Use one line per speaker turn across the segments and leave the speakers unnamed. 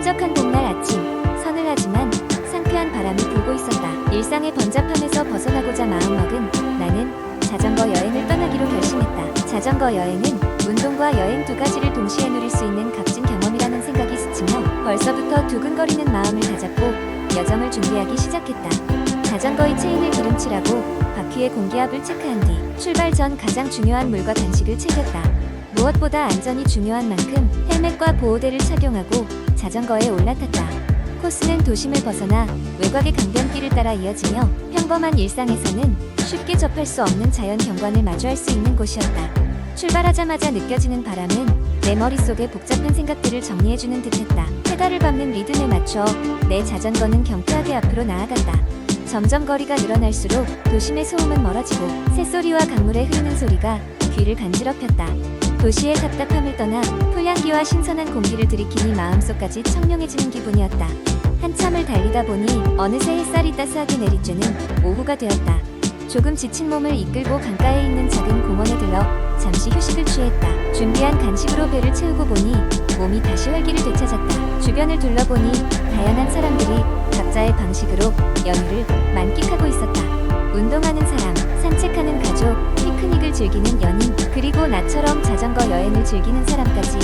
한적한 봄날 아침, 서늘하지만 상쾌한 바람이 불고 있었다. 일상의 번잡함에서 벗어나고자 마음먹은 나는 자전거 여행을 떠나기로 결심했다. 자전거 여행은 운동과 여행 두 가지를 동시에 누릴 수 있는 값진 경험이라는 생각이 스치며 벌써부터 두근거리는 마음을 다잡고 여정을 준비하기 시작했다. 자전거의 체인을 기름칠하고 바퀴의 공기압을 체크한 뒤 출발 전 가장 중요한 물과 간식을 챙겼다. 무엇보다 안전이 중요한 만큼 헬멧과 보호대를 착용하고 자전거에 올라탔다. 코스는 도심을 벗어나 외곽의 강변길을 따라 이어지며 평범한 일상에서는 쉽게 접할 수 없는 자연 경관을 마주할 수 있는 곳이었다. 출발하자마자 느껴지는 바람은 내 머릿속에 복잡한 생각들을 정리해주는 듯했다. 페달을 밟는 리듬에 맞춰 내 자전거는 경쾌하게 앞으로 나아갔다. 점점 거리가 늘어날수록 도심의 소음은 멀어지고 새소리와 강물의 흐르는 소리가 귀를 간지럽혔다. 도시의 답답함을 떠나 풀향기와 신선한 공기를 들이키니 마음속까지 청량해지는 기분이었다. 한참을 달리다 보니 어느새 햇살이 따스하게 내리쬐는 오후가 되었다. 조금 지친 몸을 이끌고 강가에 있는 작은 공원에 들러 잠시 휴식을 취했다. 준비한 간식으로 배를 채우고 보니 몸이 다시 활기를 되찾았다. 주변을 둘러보니 다양한 사람들이 각자의 방식으로 연휴를 만끽하고 있었다. 운동하는 사람, 산책하는 가족, 피크닉을 즐기는 연인, 그리고 나처럼 자전거 여행을 즐기는 사람까지.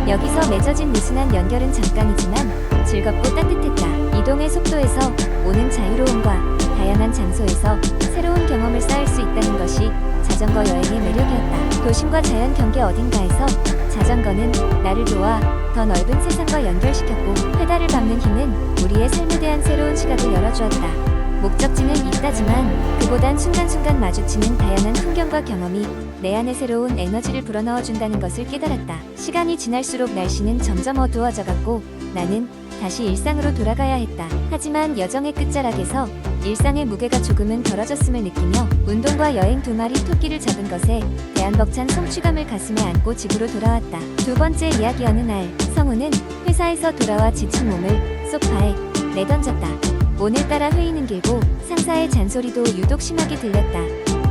여기서 맺어진 느슨한 연결은 잠깐이지만 즐겁고 따뜻했다. 이동의 속도에서 오는 자유로움과 다양한 장소에서 새로운 경험을 쌓을 수 있다는 것이 자전거 여행의 매력이었다. 도심과 자연 경계 어딘가에서 자전거는 나를 도와 더 넓은 세상과 연결시켰고 페달을 밟는 힘은 우리의 삶에 대한 새로운 시각을 열어주었다. 목적지는 있다지만 그보단 순간순간 마주치는 다양한 풍경과 경험이 내 안에 새로운 에너지를 불어넣어준다는 것을 깨달았다. 시간이 지날수록 날씨는 점점 어두워져갔고 나는 다시 일상으로 돌아가야 했다. 하지만 여정의 끝자락에서 일상의 무게가 조금은 덜어졌음을 느끼며 운동과 여행 두 마리 토끼를 잡은 것에 대한 벅찬 성취감을 가슴에 안고 집으로 돌아왔다. 두 번째 이야기. 어느 날 성우는 회사에서 돌아와 지친 몸을 소파에 내던졌다. 오늘따라 회의는 길고 상사의 잔소리도 유독 심하게 들렸다.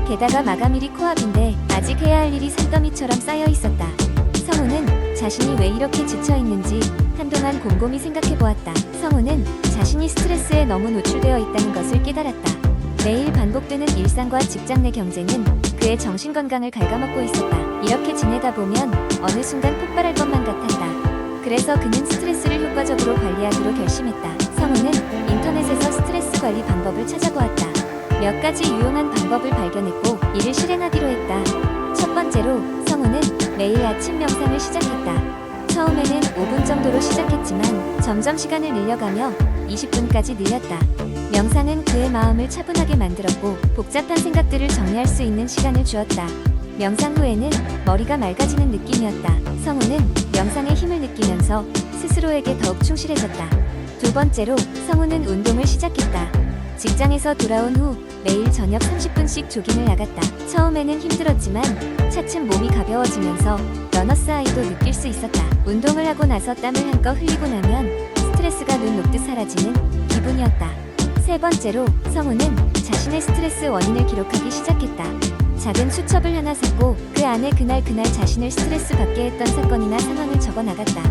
게다가 마감일이 코앞인데 아직 해야 할 일이 산더미처럼 쌓여 있었다. 성우는 자신이 왜 이렇게 지쳐 있는지 한동안 곰곰이 생각해 보았다. 성우는 자신이 스트레스에 너무 노출되어 있다는 것을 깨달았다. 매일 반복되는 일상과 직장 내 경쟁은 그의 정신 건강을 갉아먹고 있었다. 이렇게 지내다 보면 어느 순간 폭발할 것만 같았다. 그래서 그는 스트레스를 효과적으로 관리하기로 결심했다. 성우는 인터넷에서 스트레스 관리 방법을 찾아보았다. 몇 가지 유용한 방법을 발견했고 이를 실행하기로 했다. 첫 번째로 성우는 매일 아침 명상을 시작했다. 처음에는 5분 정도로 시작했지만 점점 시간을 늘려가며 20분까지 늘렸다. 명상은 그의 마음을 차분하게 만들었고 복잡한 생각들을 정리할 수 있는 시간을 주었다. 명상 후에는 머리가 맑아지는 느낌이었다. 성우는 명상의 힘을 느끼면서 스스로에게 더욱 충실해졌다. 두 번째로 성우는 운동을 시작했다. 직장에서 돌아온 후 매일 저녁 30분씩 조깅을 나갔다. 처음에는 힘들었지만 차츰 몸이 가벼워지면서 러너스 하이도 느낄 수 있었다. 운동을 하고 나서 땀을 한껏 흘리고 나면 스트레스가 눈 녹듯 사라지는 기분이었다. 세 번째로 성우는 자신의 스트레스 원인을 기록하기 시작했다. 작은 수첩을 하나 샀고 그 안에 그날 자신을 스트레스 받게 했던 사건이나 상황을 적어 나갔다.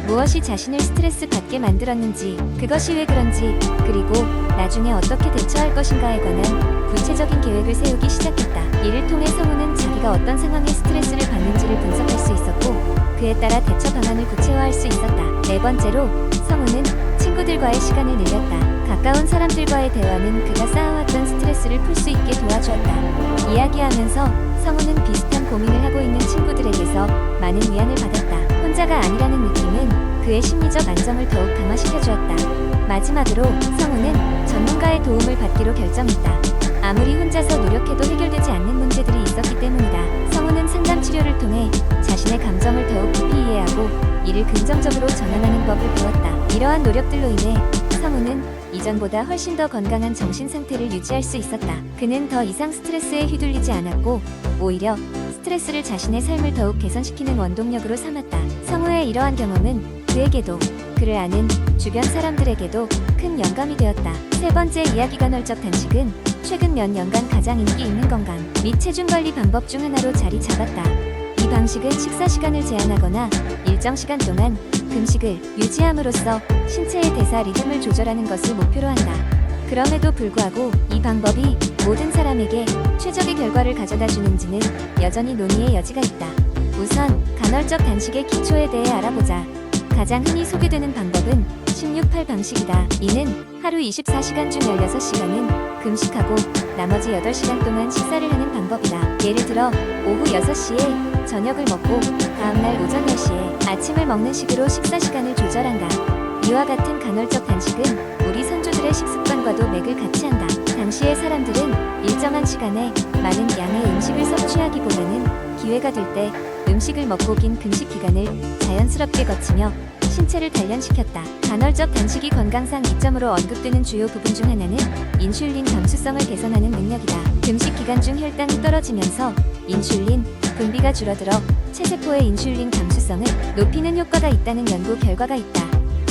무엇이 자신을 스트레스 받게 만들었는지, 그것이 왜 그런지, 그리고 나중에 어떻게 대처할 것인가에 관한 구체적인 계획을 세우기 시작했다. 이를 통해 성우는 자기가 어떤 상황에 스트레스를 받는지를 분석할 수 있었고 그에 따라 대처 방안을 구체화할 수 있었다. 네 번째로 성우는 친구들과의 시간을 늘렸다. 가까운 사람들과의 대화는 그가 쌓아왔던 스트레스를 풀 수 있게 도와주었다. 이야기하면서 성우는 비슷한 고민을 하고 있는 친구들에게서 많은 위안을 받았다. 혼자가 아니라는 느낌은 그의 심리적 안정을 더욱 강화시켜주었다. 마지막으로 성우는 전문가의 도움을 받기로 결정했다. 아무리 혼자서 노력해도 해결되지 않는 문제들이 있었기 때문이다. 성우는 상담 치료를 통해 자신의 감정을 더욱 깊이 이해하고 이를 긍정적으로 전환하는 법을 배웠다. 이러한 노력들로 인해 성우는 이전보다 훨씬 더 건강한 정신 상태를 유지할 수 있었다. 그는 더 이상 스트레스에 휘둘리지 않았고 오히려 스트레스를 자신의 삶을 더욱 개선시키는 원동력으로 삼았다. 성우의 이러한 경험은 그에게도 그를 아는 주변 사람들에게도 큰 영감이 되었다. 세 번째 이야기. 간헐적 단식은 최근 몇 년간 가장 인기 있는 건강 및 체중 관리 방법 중 하나로 자리 잡았다. 이 방식은 식사 시간을 제한하거나 일정 시간 동안 금식을 유지함으로써 신체의 대사 리듬을 조절하는 것을 목표로 한다. 그럼에도 불구하고 이 방법이 모든 사람에게 최적의 결과를 가져다 주는지는 여전히 논의의 여지가 있다. 우선 간헐적 단식의 기초에 대해 알아보자. 가장 흔히 소개되는 방법은 16-8 방식이다. 이는 하루 24시간 중 16시간은 금식하고 나머지 8시간 동안 식사를 하는 방법이다. 예를 들어 오후 6시에 저녁을 먹고 다음날 오전 10시에 아침을 먹는 식으로 식사 시간을 조절한다. 이와 같은 간헐적 단식은 우리 선조들의 식습관과도 맥을 같이 한다. 당시의 사람들은 일정한 시간에 많은 양의 음식을 섭취하기보다는 기회가 될 때 음식을 먹고 긴 금식 기간을 자연스럽게 거치며 신체를 단련시켰다. 간헐적 단식이 건강상 이점으로 언급되는 주요 부분 중 하나는 인슐린 감수성을 개선하는 능력이다. 금식 기간 중 혈당이 떨어지면서 인슐린 분비가 줄어들어 체세포의 인슐린 감수성을 높이는 효과가 있다는 연구 결과가 있다.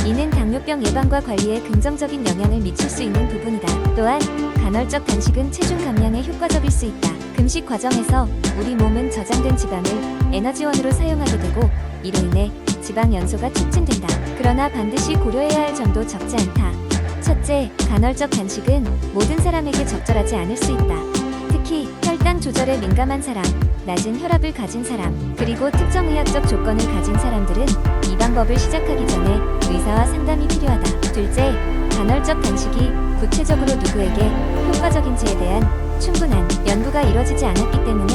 이는 당뇨병 예방과 관리에 긍정적인 영향을 미칠 수 있는 부분이다. 또한 간헐적 단식은 체중 감량에 효과적일 수 있다. 금식 과정에서 우리 몸은 저장된 지방을 에너지원으로 사용하게 되고 이로 인해 지방 연소가 촉진된다. 그러나 반드시 고려해야 할 점도 적지 않다. 첫째, 간헐적 단식은 모든 사람에게 적절하지 않을 수 있다. 특히 혈당 조절에 민감한 사람, 낮은 혈압을 가진 사람, 그리고 특정 의학적 조건을 가진 사람들은 이 방법을 시작하기 전에 의사와 상담이 필요하다. 둘째, 간헐적 단식이 구체적으로 누구에게 효과적인지에 대한 충분한 연구가 이뤄지지 않았기 때문에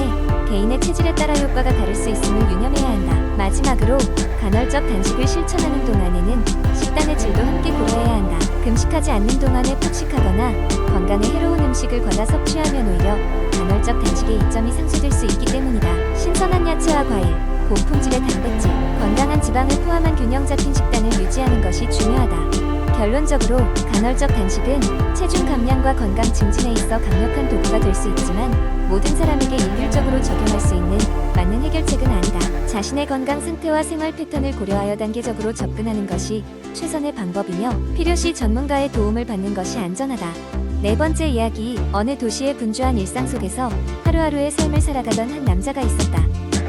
개인의 체질에 따라 효과가 다를 수 있음을 유념해야 한다. 마지막으로 간헐적 단식을 실천하는 동안에는 식단의 질도 함께 고려해야 한다. 금식하지 않는 동안에 폭식하거나 건강에 해로운 음식을 과다 섭취하면 오히려 간헐적 단식의 이점이 상쇄될 수 있기 때문이다. 신선한 야채와 과일, 고품질의 단백질, 건강한 지방을 포함한 균형 잡힌 식단을 유지하는 것이 중요하다. 결론적으로 간헐적 단식은 체중 감량과 건강 증진에 있어 강력한 도구가 될 수 있지만 모든 사람에게 일률적으로 적용할 수 있는 맞는 해결책은 아니다. 자신의 건강 상태와 생활 패턴을 고려하여 단계적으로 접근하는 것이 최선의 방법이며 필요시 전문가의 도움을 받는 것이 안전하다. 네 번째 이야기, 어느 도시의 분주한 일상 속에서 하루하루의 삶을 살아가던 한 남자가 있었다.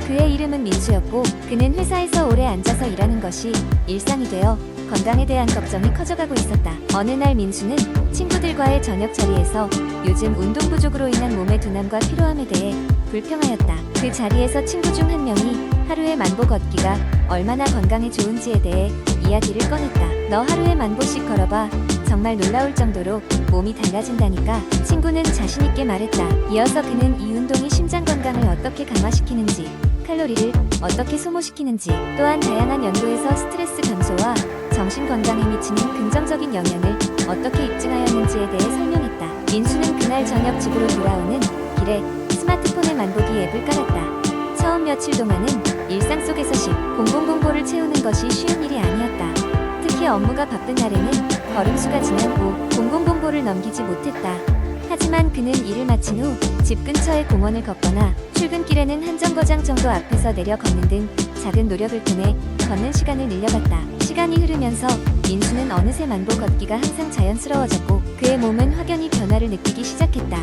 그의 이름은 민수였고 그는 회사에서 오래 앉아서 일하는 것이 일상이 되어 건강에 대한 걱정이 커져가고 있었다. 어느 날 민수는 친구들과의 저녁 자리에서 요즘 운동 부족으로 인한 몸의 둔함과 피로함에 대해 불평하였다. 그 자리에서 친구 중 한 명이 하루에 만보 걷기가 얼마나 건강에 좋은지에 대해 이야기를 꺼냈다. 너 하루에 만보씩 걸어봐. 정말 놀라울 정도로 몸이 달라진다니까. 친구는 자신있게 말했다. 이어서 그는 이 운동이 심장 건강을 어떻게 강화시키는지, 칼로리를 어떻게 소모시키는지, 또한 다양한 연구에서 스트레스 감소와 정신 건강에 미치는 긍정적인 영향을 어떻게 입증하였는지에 대해 설명했다. 민수는 그날 저녁 집으로 돌아오는 길에 스마트폰에 만보기 앱을 깔았다. 처음 며칠 동안은 일상 속에서 10,000보를 채우는 것이 쉬운 일이 아니었다. 특히 업무가 바쁜 날에는 걸음수가 지난 5,000보를 넘기지 못했다. 하지만 그는 일을 마친 후 집 근처의 공원을 걷거나 출근길에는 한 정거장 정도 앞에서 내려 걷는 등 작은 노력을 통해 걷는 시간을 늘려갔다. 시간이 흐르면서 민수는 어느새 만보 걷기가 항상 자연스러워졌고 그의 몸은 확연히 변화를 느끼기 시작했다.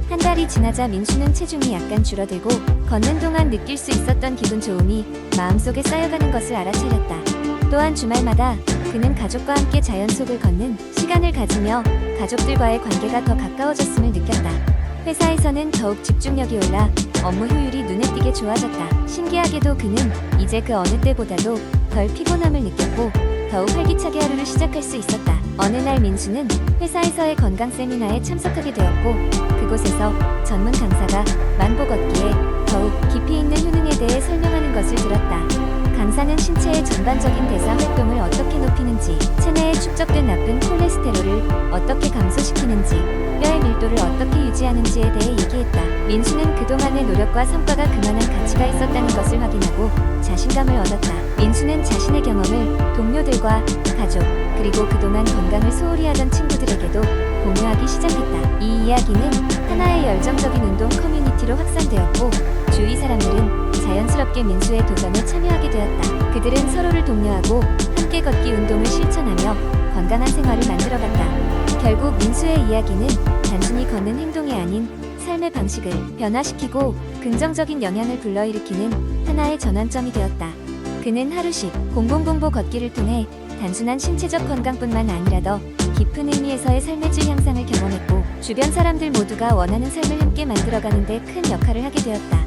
한 달이 지나자 민수는 체중이 약간 줄어들고 걷는 동안 느낄 수 있었던 기분 좋음이 마음속에 쌓여가는 것을 알아차렸다. 또한 주말마다 그는 가족과 함께 자연 속을 걷는 시간을 가지며 가족들과의 관계가 더 가까워졌음을 느꼈다. 회사에서는 더욱 집중력이 올라 업무 효율이 눈에 띄게 좋아졌다. 신기하게도 그는 이제 그 어느 때보다도 덜 피곤함을 느꼈고 더욱 활기차게 하루를 시작할 수 있었다. 어느 날 민수는 회사에서의 건강 세미나에 참석하게 되었고 그곳에서 전문 강사가 만보 걷기에 더욱 깊이 있는 효능에 대해 설명하는 것을 들었다. 강사는 신체의 전반적인 대사 활동을 어떻게 높이는지, 체내에 축적된 나쁜 콜레스테롤을 어떻게 감소시키는지, 뼈의 밀도를 어떻게 유지하는지에 대해 얘기했다. 민수는 그동안의 노력과 성과가 그만한 가치가 있었다는 것을 확인하고 자신감을 얻었다. 민수는 자신의 경험을 동료들과 가족, 그리고 그동안 건강을 소홀히 하던 친구들에게도 공유하기 시작했다. 이 이야기는 하나의 열정적인 운동 커뮤니티로 확산되었고 주위 사람들은 자연스럽게 민수의 도전에 참여하게 되었다. 그들은 서로를 독려하고 함께 걷기 운동을 실천하며 건강한 생활을 만들어갔다. 결국 민수의 이야기는 단순히 걷는 행동이 아닌 삶의 방식을 변화시키고 긍정적인 영향을 불러일으키는 하나의 전환점이 되었다. 그는 하루씩 공공공보 걷기를 통해 단순한 신체적 건강뿐만 아니라 더 깊은 의미에서의 삶의 질 향상을 경험했고, 주변 사람들 모두가 원하는 삶을 함께 만들어가는 데 큰 역할을 하게 되었다.